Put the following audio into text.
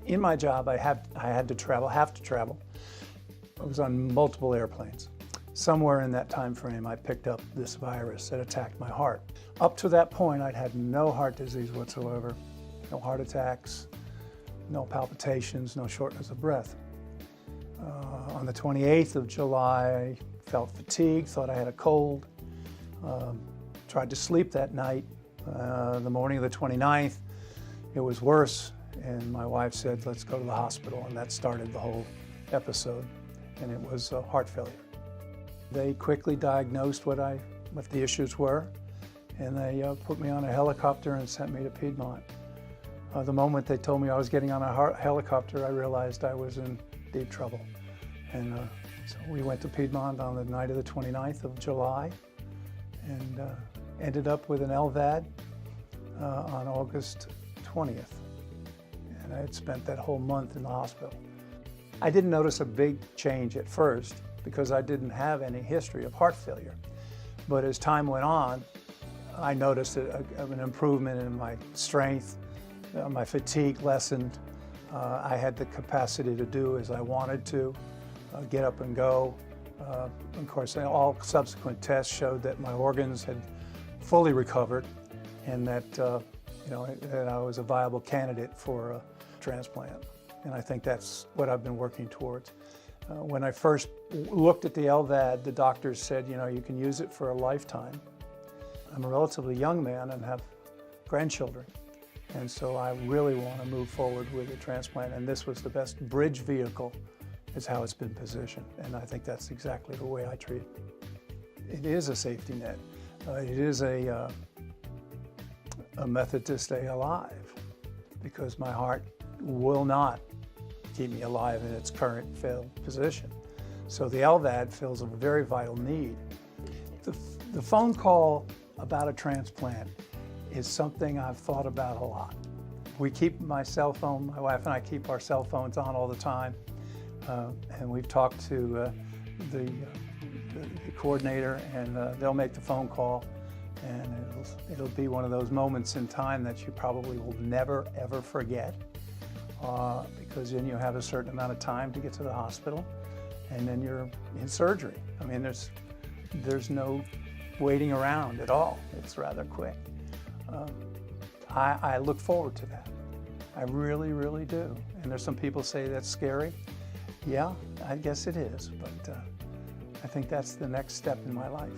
In my job, I have to travel. I was on multiple airplanes. Somewhere in that time frame, I picked up this virus that attacked my heart. Up to that point, I'd had no heart disease whatsoever, no heart attacks, no palpitations, no shortness of breath. On the 28th of July, I felt fatigued, thought I had a cold, tried to sleep that night. The morning of the 29th, it was worse, and my wife said, let's go to the hospital, and that started the whole episode, and it was heart failure. They quickly diagnosed what the issues were, and they put me on a helicopter and sent me to Piedmont. The moment they told me I was getting on a helicopter, I realized I was in deep trouble. And so we went to Piedmont on the night of the 29th of July and ended up with an LVAD on August 20th. And I had spent that whole month in the hospital. I didn't notice a big change at first because I didn't have any history of heart failure. But as time went on, I noticed an improvement in my strength, my fatigue lessened. I had the capacity to do as I wanted to, get up and go. Of course, all subsequent tests showed that my organs had fully recovered and that, that I was a viable candidate for a transplant. And I think that's what I've been working towards. When I first looked at the LVAD, the doctors said, you can use it for a lifetime. I'm a relatively young man and have grandchildren. And so I really want to move forward with a transplant. And this was the best bridge vehicle, is how it's been positioned. And I think that's exactly the way I treat it. It is a safety net. It is a method to stay alive, because my heart will not keep me alive in its current failed position. So the LVAD fills a very vital need. The phone call about a transplant is something I've thought about a lot. We keep my wife and I keep our cell phones on all the time. And we've talked to the coordinator, and they'll make the phone call. And it'll be one of those moments in time that you probably will never, ever forget. Because then you have a certain amount of time to get to the hospital, and then you're in surgery. I mean, there's no waiting around at all. It's rather quick. I look forward to that. I really, really do. And there's some people say that's scary. Yeah, I guess it is, but I think that's the next step in my life.